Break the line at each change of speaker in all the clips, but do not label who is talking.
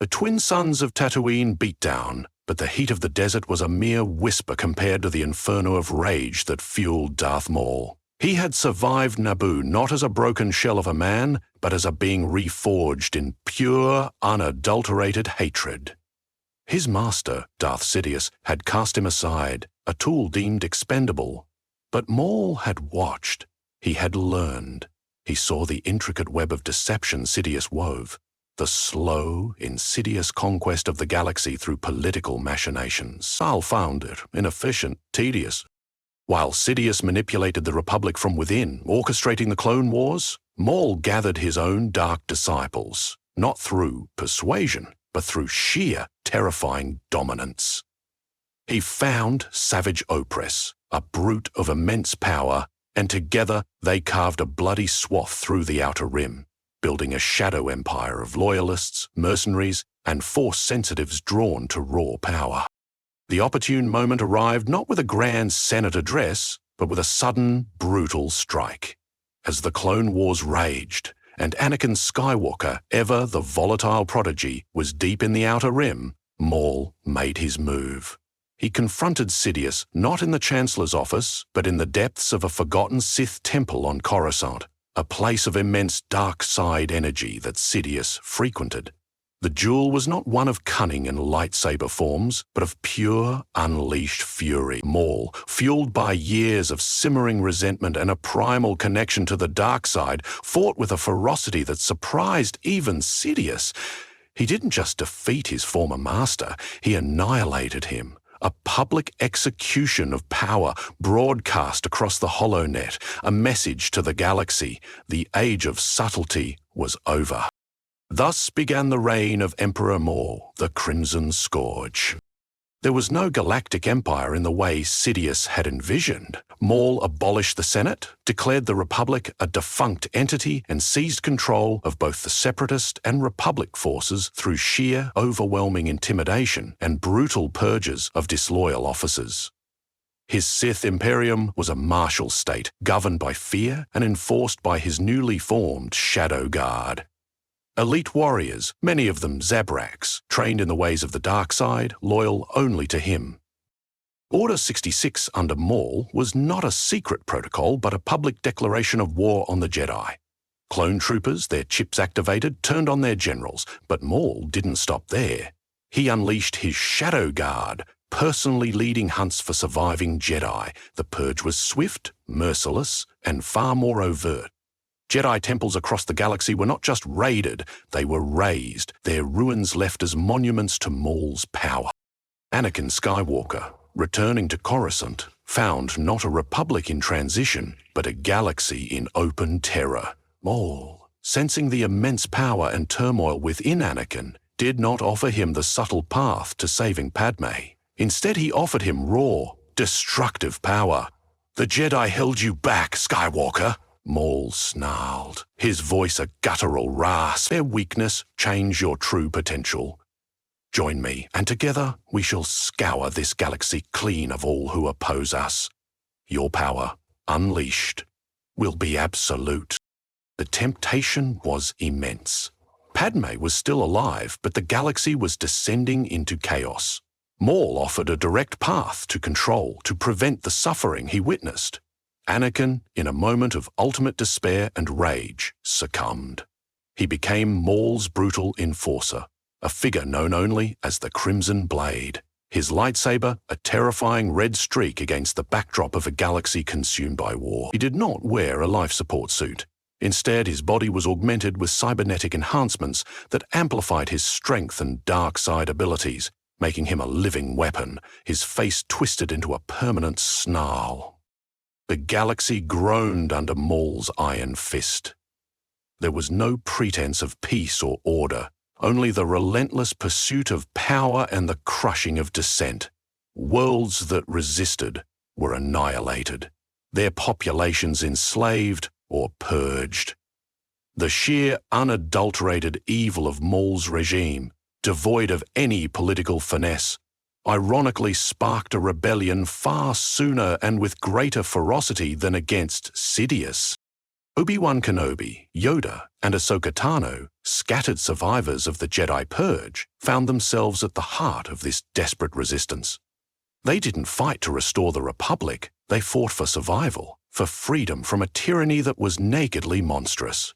The twin sons of Tatooine beat down, but the heat of the desert was a mere whisper compared to the inferno of rage that fueled Darth Maul. He had survived Naboo not as a broken shell of a man, but as a being reforged in pure, unadulterated hatred. His master, Darth Sidious, had cast him aside, a tool deemed expendable. But Maul had watched. He had learned. He saw the intricate web of deception Sidious wove, the slow, insidious conquest of the galaxy through political machinations. Maul found it inefficient, tedious. While Sidious manipulated the Republic from within, orchestrating the Clone Wars, Maul gathered his own dark disciples, not through persuasion, but through sheer, terrifying dominance. He found Savage Opress, a brute of immense power, and together they carved a bloody swath through the Outer Rim, building a shadow empire of loyalists, mercenaries, and Force sensitives drawn to raw power. The opportune moment arrived not with a grand Senate address, but with a sudden, brutal strike. As the Clone Wars raged, and Anakin Skywalker, ever the volatile prodigy, was deep in the Outer Rim, Maul made his move. He confronted Sidious not in the Chancellor's office, but in the depths of a forgotten Sith temple on Coruscant, a place of immense dark side energy that Sidious frequented. The duel was not one of cunning and lightsaber forms, but of pure, unleashed fury. Maul, fueled by years of simmering resentment and a primal connection to the dark side, fought with a ferocity that surprised even Sidious. He didn't just defeat his former master, he annihilated him. A public execution of power broadcast across the HoloNet, a message to the galaxy. The age of subtlety was over. Thus began the reign of Emperor Maul, the Crimson Scourge. There was no Galactic Empire in the way Sidious had envisioned. Maul abolished the Senate, declared the Republic a defunct entity, and seized control of both the Separatist and Republic forces through sheer, overwhelming intimidation and brutal purges of disloyal officers. His Sith Imperium was a martial state, governed by fear and enforced by his newly formed Shadow Guard. Elite warriors, many of them Zabraks, trained in the ways of the dark side, loyal only to him. Order 66 under Maul was not a secret protocol but a public declaration of war on the Jedi. Clone troopers, their chips activated, turned on their generals, but Maul didn't stop there. He unleashed his Shadow Guard, personally leading hunts for surviving Jedi. The purge was swift, merciless, and far more overt. Jedi temples across the galaxy were not just raided, they were razed, their ruins left as monuments to Maul's power. Anakin Skywalker, returning to Coruscant, found not a republic in transition, but a galaxy in open terror. Maul, sensing the immense power and turmoil within Anakin, did not offer him the subtle path to saving Padme. Instead, he offered him raw, destructive power. "The Jedi held you back, Skywalker," Maul snarled, his voice a guttural rasp. "Their weakness change your true potential. Join me, and together we shall scour this galaxy clean of all who oppose us. Your power, unleashed, will be absolute." The temptation was immense. Padme was still alive, but the galaxy was descending into chaos. Maul offered a direct path to control, to prevent the suffering he witnessed. Anakin, in a moment of ultimate despair and rage, succumbed. He became Maul's brutal enforcer, a figure known only as the Crimson Blade. His lightsaber, a terrifying red streak against the backdrop of a galaxy consumed by war. He did not wear a life support suit. Instead, his body was augmented with cybernetic enhancements that amplified his strength and dark side abilities, making him a living weapon, his face twisted into a permanent snarl. The galaxy groaned under Maul's iron fist. There was no pretense of peace or order, only the relentless pursuit of power and the crushing of dissent. Worlds that resisted were annihilated, their populations enslaved or purged. The sheer, unadulterated evil of Maul's regime, devoid of any political finesse, ironically sparked a rebellion far sooner and with greater ferocity than against Sidious. Obi-Wan Kenobi, Yoda, and Ahsoka Tano, scattered survivors of the Jedi Purge, found themselves at the heart of this desperate resistance. They didn't fight to restore the Republic, they fought for survival, for freedom from a tyranny that was nakedly monstrous.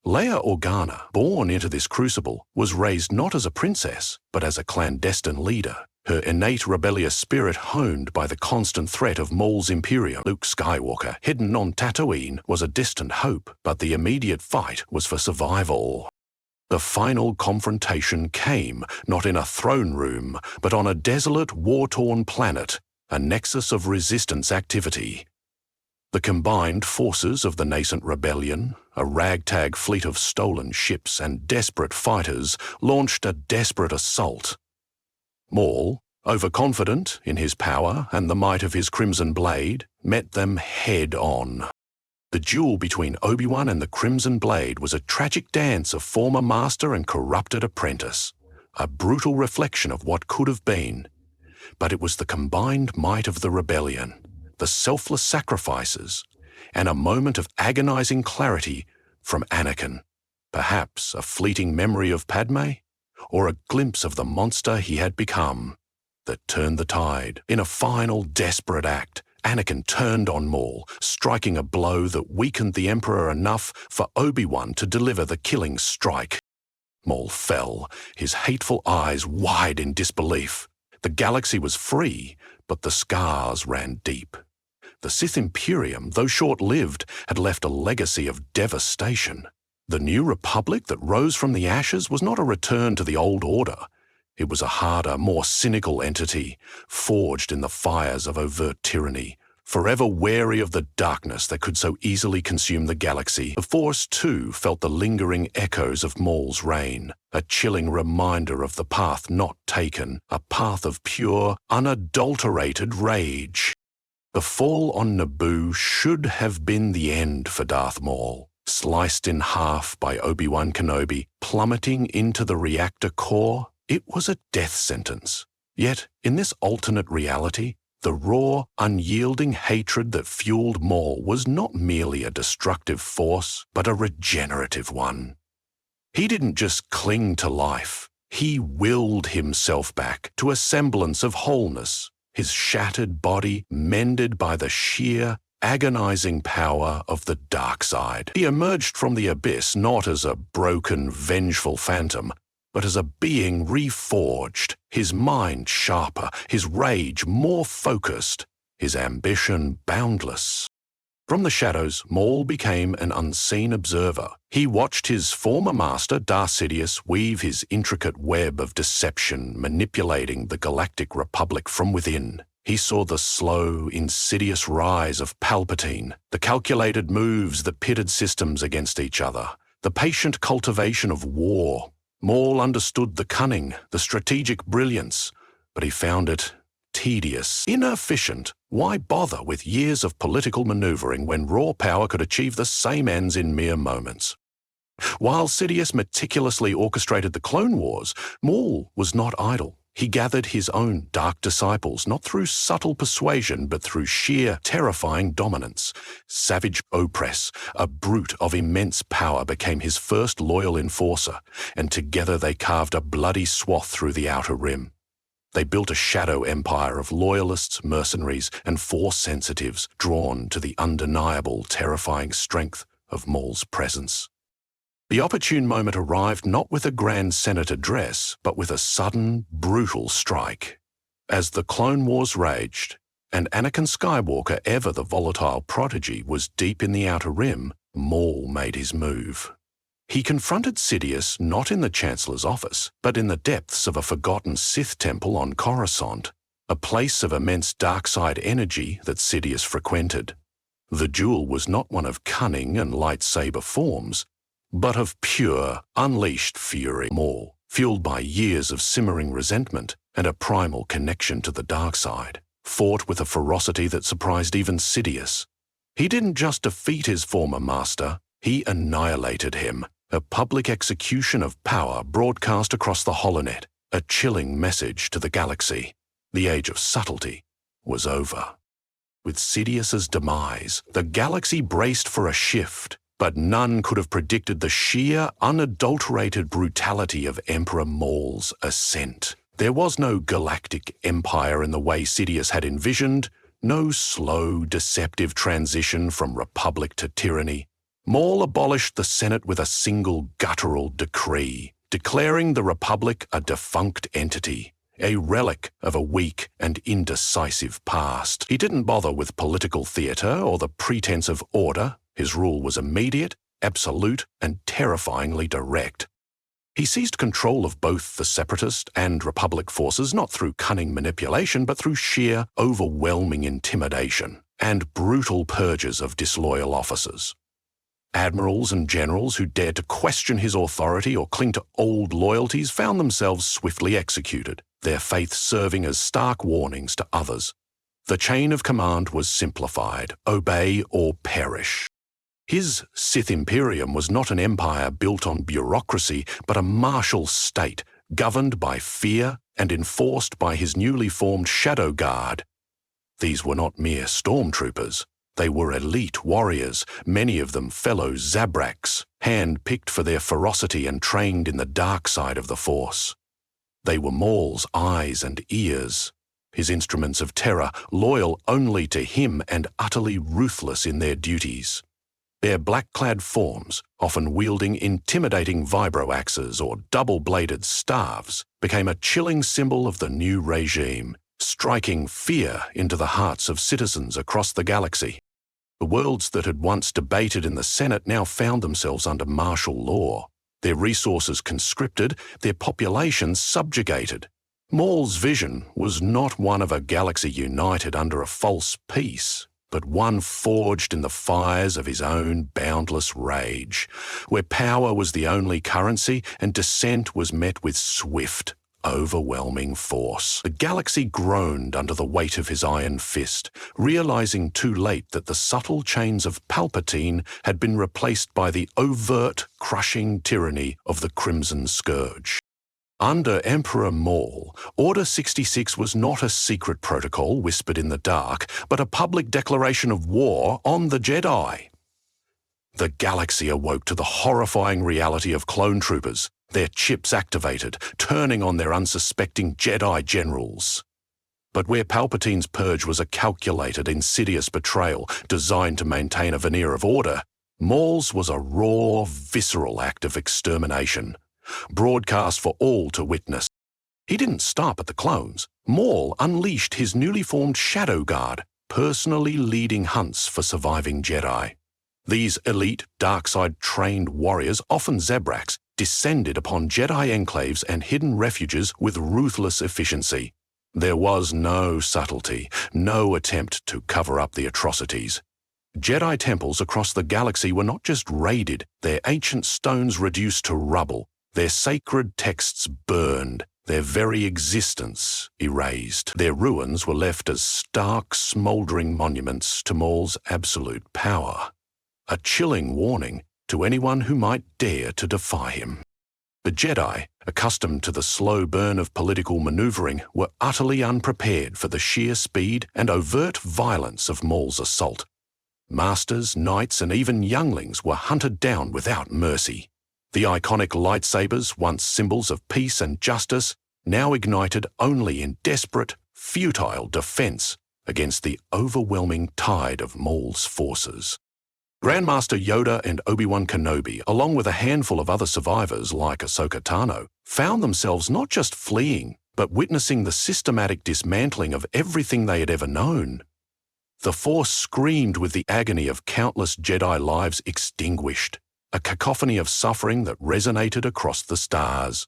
Leia Organa, born into this crucible, was raised not as a princess, but as a clandestine leader, her innate rebellious spirit honed by the constant threat of Maul's Imperium. Luke Skywalker, hidden on Tatooine, was a distant hope, but the immediate fight was for survival. The final confrontation came not in a throne room, but on a desolate, war-torn planet, a nexus of resistance activity. The combined forces of the nascent rebellion, a ragtag fleet of stolen ships and desperate fighters, launched a desperate assault. Maul, overconfident in his power and the might of his crimson blade, met them head-on. The duel between Obi-Wan and the Crimson Blade was a tragic dance of former master and corrupted apprentice, a brutal reflection of what could have been. But it was the combined might of the rebellion, the selfless sacrifices, and a moment of agonizing clarity from Anakin, perhaps a fleeting memory of Padme, or a glimpse of the monster he had become, that turned the tide. In a final desperate act, Anakin turned on Maul, striking a blow that weakened the Emperor enough for Obi-Wan to deliver the killing strike. Maul fell, his hateful eyes wide in disbelief. The galaxy was free, but the scars ran deep. The Sith Imperium, though short-lived, had left a legacy of devastation. The new republic that rose from the ashes was not a return to the old order. It was a harder, more cynical entity, forged in the fires of overt tyranny, forever wary of the darkness that could so easily consume the galaxy. The Force, too, felt the lingering echoes of Maul's reign, a chilling reminder of the path not taken, a path of pure, unadulterated rage. The fall on Naboo should have been the end for Darth Maul. Sliced in half by Obi-Wan Kenobi, plummeting into the reactor core, it was a death sentence. Yet, in this alternate reality, the raw, unyielding hatred that fueled Maul was not merely a destructive force, but a regenerative one. He didn't just cling to life, he willed himself back to a semblance of wholeness, his shattered body mended by the sheer, agonizing power of the dark side. He emerged from the abyss not as a broken, vengeful phantom, but as a being reforged, his mind sharper, his rage more focused, his ambition boundless. From the shadows, Maul became an unseen observer. He watched his former master, Darth Sidious, weave his intricate web of deception, manipulating the Galactic Republic from within. He saw the slow, insidious rise of Palpatine, the calculated moves that pitted systems against each other, the patient cultivation of war. Maul understood the cunning, the strategic brilliance, but he found it tedious, inefficient. Why bother with years of political maneuvering when raw power could achieve the same ends in mere moments? While Sidious meticulously orchestrated the Clone Wars, Maul was not idle. He gathered his own dark disciples, not through subtle persuasion, but through sheer, terrifying dominance. Savage Opress, a brute of immense power, became his first loyal enforcer, and together they carved a bloody swath through the Outer Rim. They built a shadow empire of loyalists, mercenaries, and Force sensitives drawn to the undeniable, terrifying strength of Maul's presence. The opportune moment arrived not with a grand Senate address, but with a sudden, brutal strike. As the Clone Wars raged, and Anakin Skywalker, ever the volatile prodigy, was deep in the Outer Rim, Maul made his move. He confronted Sidious not in the Chancellor's office, but in the depths of a forgotten Sith temple on Coruscant, a place of immense dark side energy that Sidious frequented. The duel was not one of cunning and lightsaber forms, but of pure, unleashed fury. Maul, fueled by years of simmering resentment and a primal connection to the dark side, fought with a ferocity that surprised even Sidious. He didn't just defeat his former master, he annihilated him, a public execution of power broadcast across the holonet, a chilling message to the galaxy. The age of subtlety was over. With Sidious's demise, the galaxy braced for a shift. But none could have predicted the sheer, unadulterated brutality of Emperor Maul's ascent. There was no Galactic Empire in the way Sidious had envisioned, no slow, deceptive transition from republic to tyranny. Maul abolished the Senate with a single guttural decree, declaring the Republic a defunct entity, a relic of a weak and indecisive past. He didn't bother with political theatre or the pretense of order. His rule was immediate, absolute, and terrifyingly direct. He seized control of both the Separatist and Republic forces not through cunning manipulation but through sheer, overwhelming intimidation and brutal purges of disloyal officers. Admirals and generals who dared to question his authority or cling to old loyalties found themselves swiftly executed, their faith serving as stark warnings to others. The chain of command was simplified: obey or perish. His Sith Imperium was not an empire built on bureaucracy, but a martial state, governed by fear and enforced by his newly formed Shadow Guard. These were not mere stormtroopers. They were elite warriors, many of them fellow Zabraks, hand-picked for their ferocity and trained in the dark side of the Force. They were Maul's eyes and ears, his instruments of terror, loyal only to him and utterly ruthless in their duties. Their black-clad forms, often wielding intimidating vibro-axes or double-bladed staves, became a chilling symbol of the new regime, striking fear into the hearts of citizens across the galaxy. The worlds that had once debated in the Senate now found themselves under martial law, their resources conscripted, their populations subjugated. Maul's vision was not one of a galaxy united under a false peace, but one forged in the fires of his own boundless rage, where power was the only currency and dissent was met with swift, overwhelming force. The galaxy groaned under the weight of his iron fist, realizing too late that the subtle chains of Palpatine had been replaced by the overt, crushing tyranny of the Crimson Scourge. Under Emperor Maul, Order 66 was not a secret protocol whispered in the dark, but a public declaration of war on the Jedi. The galaxy awoke to the horrifying reality of clone troopers, their chips activated, turning on their unsuspecting Jedi generals. But where Palpatine's purge was a calculated, insidious betrayal designed to maintain a veneer of order, Maul's was a raw, visceral act of extermination, broadcast for all to witness. He didn't stop at the clones. Maul unleashed his newly formed Shadow Guard, personally leading hunts for surviving Jedi. These elite, dark-side-trained warriors, often Zabraks, descended upon Jedi enclaves and hidden refuges with ruthless efficiency. There was no subtlety, no attempt to cover up the atrocities. Jedi temples across the galaxy were not just raided, their ancient stones reduced to rubble, their sacred texts burned, their very existence erased. Their ruins were left as stark, smouldering monuments to Maul's absolute power. A chilling warning to anyone who might dare to defy him. The Jedi, accustomed to the slow burn of political maneuvering, were utterly unprepared for the sheer speed and overt violence of Maul's assault. Masters, knights, and even younglings were hunted down without mercy. The iconic lightsabers, once symbols of peace and justice, now ignited only in desperate, futile defense against the overwhelming tide of Maul's forces. Grandmaster Yoda and Obi-Wan Kenobi, along with a handful of other survivors like Ahsoka Tano, found themselves not just fleeing, but witnessing the systematic dismantling of everything they had ever known. The Force screamed with the agony of countless Jedi lives extinguished, a cacophony of suffering that resonated across the stars.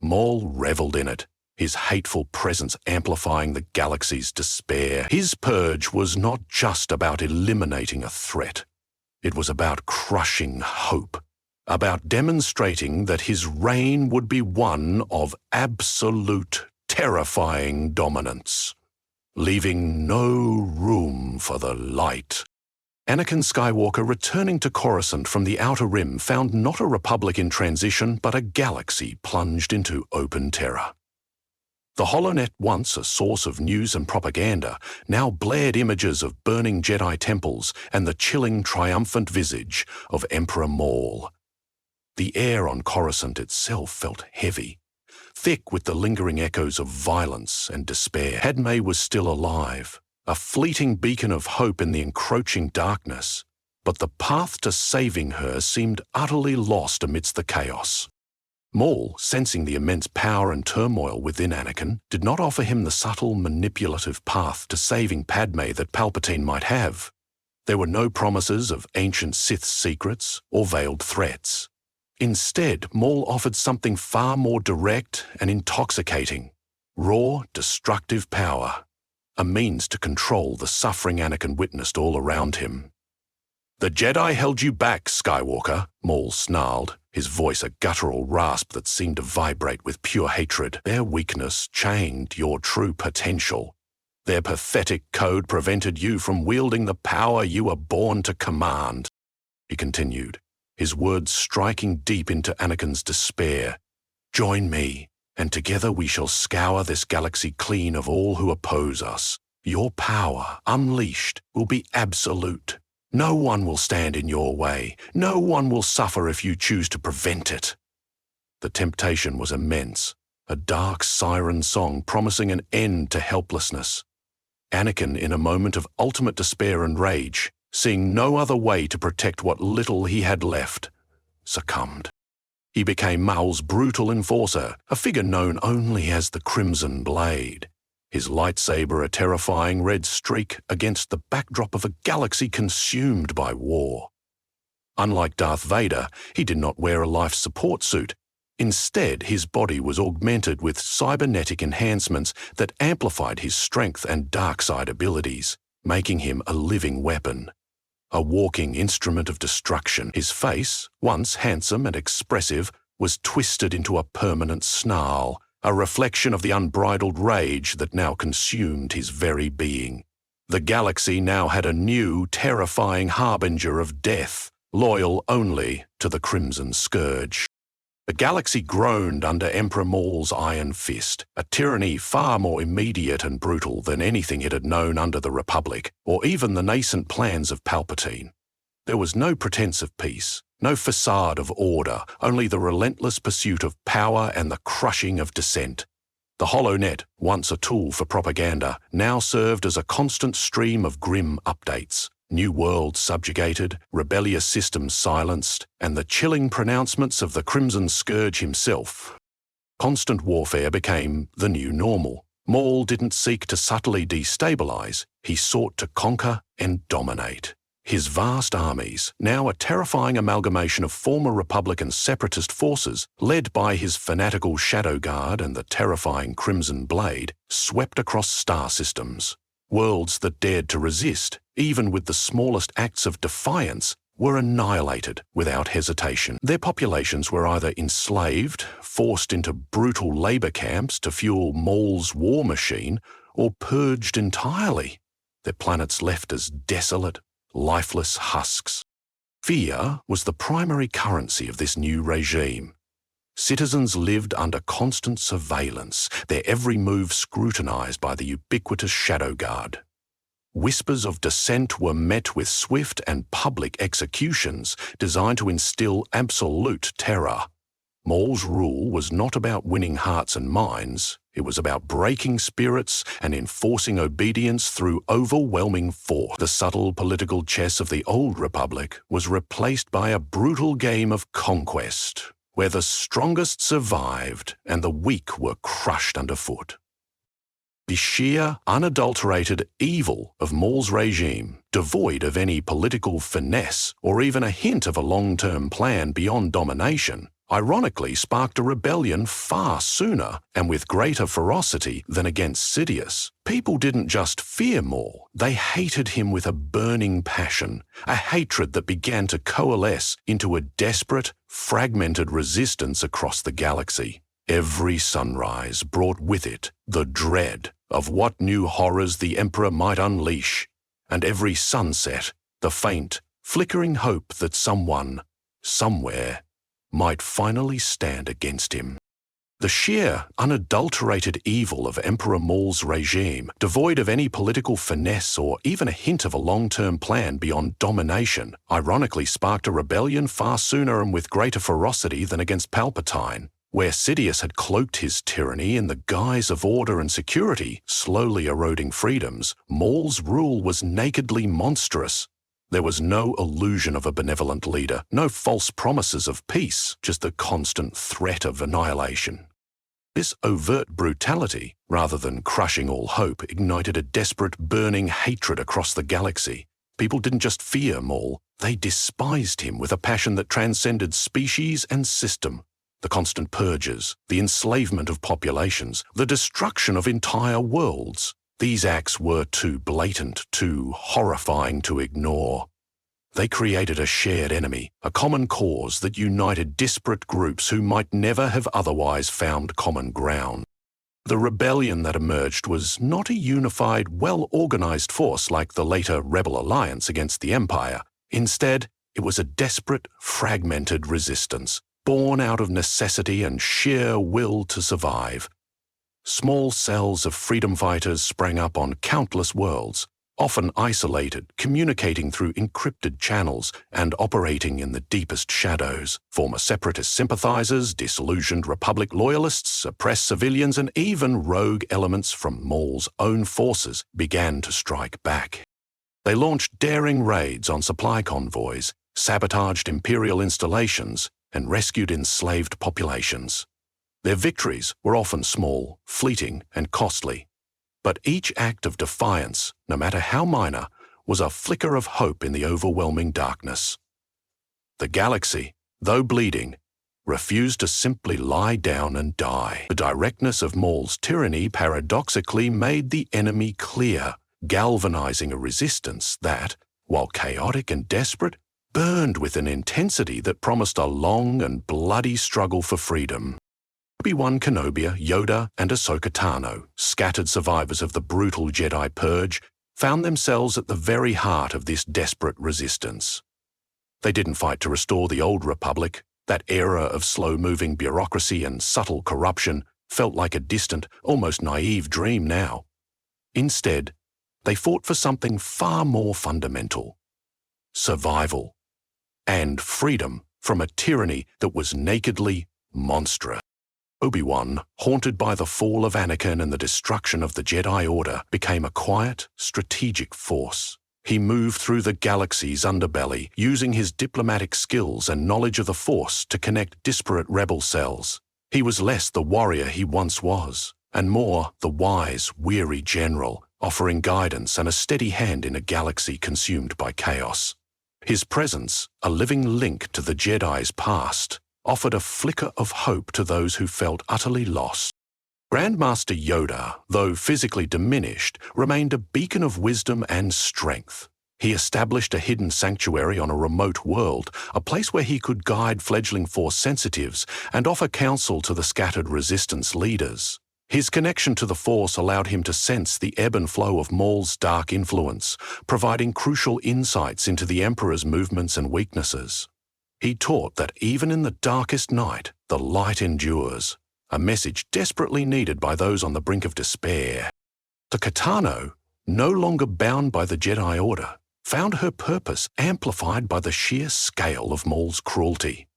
Maul reveled in it, his hateful presence amplifying the galaxy's despair. His purge was not just about eliminating a threat. It was about crushing hope, about demonstrating that his reign would be one of absolute, terrifying dominance, leaving no room for the light. Anakin Skywalker, returning to Coruscant from the Outer Rim, found not a republic in transition, but a galaxy plunged into open terror. The HoloNet, once a source of news and propaganda, now blared images of burning Jedi temples and the chilling, triumphant visage of Emperor Maul. The air on Coruscant itself felt heavy, thick with the lingering echoes of violence and despair. Padme was still alive, a fleeting beacon of hope in the encroaching darkness, but the path to saving her seemed utterly lost amidst the chaos. Maul, sensing the immense power and turmoil within Anakin, did not offer him the subtle, manipulative path to saving Padme that Palpatine might have. There were no promises of ancient Sith secrets or veiled threats. Instead, Maul offered something far more direct and intoxicating: raw, destructive power, a means to control the suffering Anakin witnessed all around him. "The Jedi held you back, Skywalker," Maul snarled, his voice a guttural rasp that seemed to vibrate with pure hatred. "Their weakness chained your true potential. Their pathetic code prevented you from wielding the power you were born to command," he continued, his words striking deep into Anakin's despair. "Join me, and together we shall scour this galaxy clean of all who oppose us. Your power, unleashed, will be absolute. No one will stand in your way. No one will suffer if you choose to prevent it." The temptation was immense, a dark siren song promising an end to helplessness. Anakin, in a moment of ultimate despair and rage, seeing no other way to protect what little he had left, succumbed. He became Maul's brutal enforcer, a figure known only as the Crimson Blade, his lightsaber a terrifying red streak against the backdrop of a galaxy consumed by war. Unlike Darth Vader, he did not wear a life support suit. Instead, his body was augmented with cybernetic enhancements that amplified his strength and dark side abilities, making him a living weapon. A walking instrument of destruction. His face, once handsome and expressive, was twisted into a permanent snarl, a reflection of the unbridled rage that now consumed his very being. The galaxy now had a new, terrifying harbinger of death, loyal only to the Crimson Scourge. The galaxy groaned under Emperor Maul's iron fist, a tyranny far more immediate and brutal than anything it had known under the Republic, or even the nascent plans of Palpatine. There was no pretense of peace, no facade of order, only the relentless pursuit of power and the crushing of dissent. The HoloNet, once a tool for propaganda, now served as a constant stream of grim updates. New worlds subjugated, rebellious systems silenced, and the chilling pronouncements of the Crimson Scourge himself. Constant warfare became the new normal. Maul didn't seek to subtly destabilize, he sought to conquer and dominate. His vast armies, now a terrifying amalgamation of former Republican separatist forces, led by his fanatical Shadow Guard and the terrifying Crimson Blade, swept across star systems. Worlds that dared to resist, even with the smallest acts of defiance, were annihilated without hesitation. Their populations were either enslaved, forced into brutal labor camps to fuel Maul's war machine, or purged entirely, their planets left as desolate, lifeless husks. Fear was the primary currency of this new regime. Citizens lived under constant surveillance, their every move scrutinized by the ubiquitous Shadow Guard. Whispers of dissent were met with swift and public executions designed to instill absolute terror. Maul's rule was not about winning hearts and minds, it was about breaking spirits and enforcing obedience through overwhelming force. The subtle political chess of the Old Republic was replaced by a brutal game of conquest, where the strongest survived and the weak were crushed underfoot. The sheer, unadulterated evil of Maul's regime, devoid of any political finesse or even a hint of a long-term plan beyond domination, ironically sparked a rebellion far sooner and with greater ferocity than against Sidious. People didn't just fear Maul, they hated him with a burning passion, a hatred that began to coalesce into a desperate, fragmented resistance across the galaxy. Every sunrise brought with it the dread of what new horrors the Emperor might unleash, and every sunset the faint, flickering hope that someone, somewhere, might finally stand against him. The sheer, unadulterated evil of Emperor Maul's regime, devoid of any political finesse or even a hint of a long-term plan beyond domination, ironically sparked a rebellion far sooner and with greater ferocity than against Palpatine. Where Sidious had cloaked his tyranny in the guise of order and security, slowly eroding freedoms, Maul's rule was nakedly monstrous. There was no illusion of a benevolent leader, no false promises of peace, just the constant threat of annihilation. This overt brutality, rather than crushing all hope, ignited a desperate, burning hatred across the galaxy. People didn't just fear Maul, they despised him with a passion that transcended species and system. The constant purges, the enslavement of populations, the destruction of entire worlds. These acts were too blatant, too horrifying to ignore. They created a shared enemy, a common cause that united disparate groups who might never have otherwise found common ground. The rebellion that emerged was not a unified, well-organized force like the later Rebel Alliance against the Empire. Instead, it was a desperate, fragmented resistance, born out of necessity and sheer will to survive. Small cells of freedom fighters sprang up on countless worlds, often isolated, communicating through encrypted channels and operating in the deepest shadows. Former separatist sympathizers, disillusioned Republic loyalists, oppressed civilians, and even rogue elements from Maul's own forces began to strike back. They launched daring raids on supply convoys, sabotaged Imperial installations, and rescued enslaved populations. Their victories were often small, fleeting, and costly. But each act of defiance, no matter how minor, was a flicker of hope in the overwhelming darkness. The galaxy, though bleeding, refused to simply lie down and die. The directness of Maul's tyranny paradoxically made the enemy clear, galvanizing a resistance that, while chaotic and desperate, burned with an intensity that promised a long and bloody struggle for freedom. Obi-Wan Kenobi, Yoda, and Ahsoka Tano, scattered survivors of the brutal Jedi Purge, found themselves at the very heart of this desperate resistance. They didn't fight to restore the old Republic. That era of slow-moving bureaucracy and subtle corruption felt like a distant, almost naive dream now. Instead, they fought for something far more fundamental: survival and freedom from a tyranny that was nakedly monstrous. Obi-Wan, haunted by the fall of Anakin and the destruction of the Jedi Order, became a quiet, strategic force. He moved through the galaxy's underbelly, using his diplomatic skills and knowledge of the Force to connect disparate rebel cells. He was less the warrior he once was, and more the wise, weary general, offering guidance and a steady hand in a galaxy consumed by chaos. His presence, a living link to the Jedi's past, offered a flicker of hope to those who felt utterly lost. Grandmaster Yoda, though physically diminished, remained a beacon of wisdom and strength. He established a hidden sanctuary on a remote world, a place where he could guide fledgling Force sensitives and offer counsel to the scattered resistance leaders. His connection to the Force allowed him to sense the ebb and flow of Maul's dark influence, providing crucial insights into the Emperor's movements and weaknesses. He taught that even in the darkest night, the light endures, a message desperately needed by those on the brink of despair. Ahsoka Tano, no longer bound by the Jedi Order, found her purpose amplified by the sheer scale of Maul's cruelty.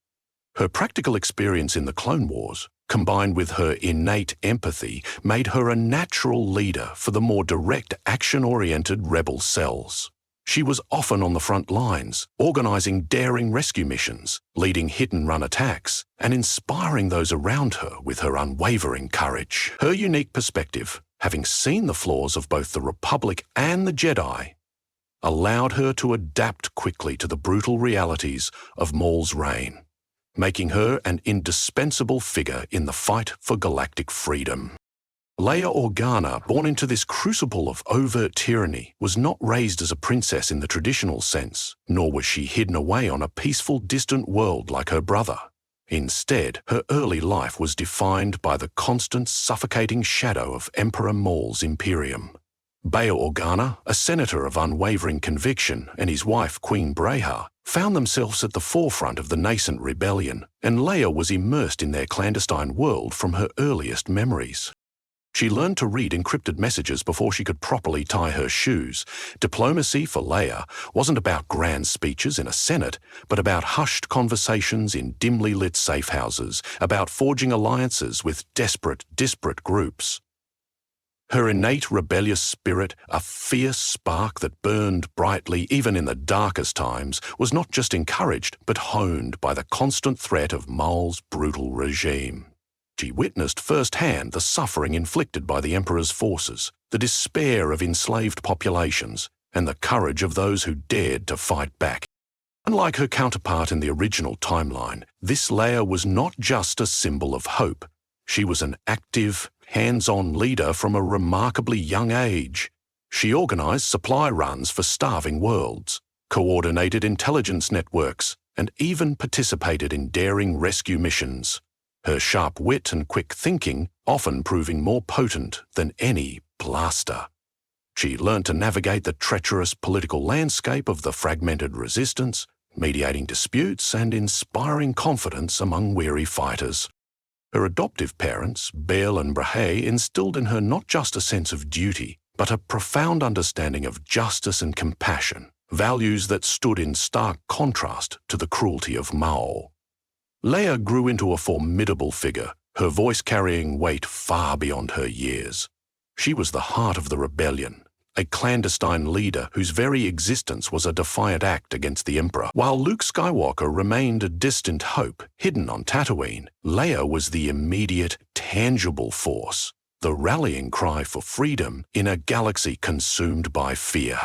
Her practical experience in the Clone Wars, combined with her innate empathy, made her a natural leader for the more direct, action-oriented rebel cells. She was often on the front lines, organizing daring rescue missions, leading hit-and-run attacks, and inspiring those around her with her unwavering courage. Her unique perspective, having seen the flaws of both the Republic and the Jedi, allowed her to adapt quickly to the brutal realities of Maul's reign, making her an indispensable figure in the fight for galactic freedom. Leia Organa, born into this crucible of overt tyranny, was not raised as a princess in the traditional sense, nor was she hidden away on a peaceful, distant world like her brother. Instead, her early life was defined by the constant, suffocating shadow of Emperor Maul's Imperium. Bail Organa, a senator of unwavering conviction, and his wife Queen Breha, found themselves at the forefront of the nascent rebellion, and Leia was immersed in their clandestine world from her earliest memories. She learned to read encrypted messages before she could properly tie her shoes. Diplomacy for Leia wasn't about grand speeches in a Senate, but about hushed conversations in dimly lit safe houses, about forging alliances with desperate, disparate groups. Her innate rebellious spirit, a fierce spark that burned brightly even in the darkest times, was not just encouraged but honed by the constant threat of Maul's brutal regime. She witnessed firsthand the suffering inflicted by the Emperor's forces, the despair of enslaved populations, and the courage of those who dared to fight back. Unlike her counterpart in the original timeline, this Leia was not just a symbol of hope. She was an active, hands-on leader from a remarkably young age. She organized supply runs for starving worlds, coordinated intelligence networks, and even participated in daring rescue missions. Her sharp wit and quick thinking often proving more potent than any blaster. She learned to navigate the treacherous political landscape of the fragmented resistance, mediating disputes and inspiring confidence among weary fighters. Her adoptive parents, Bail and Brahe, instilled in her not just a sense of duty, but a profound understanding of justice and compassion, values that stood in stark contrast to the cruelty of Maul. Leia grew into a formidable figure, her voice carrying weight far beyond her years. She was the heart of the rebellion, a clandestine leader whose very existence was a defiant act against the Emperor. While Luke Skywalker remained a distant hope, hidden on Tatooine, Leia was the immediate, tangible force, the rallying cry for freedom in a galaxy consumed by fear.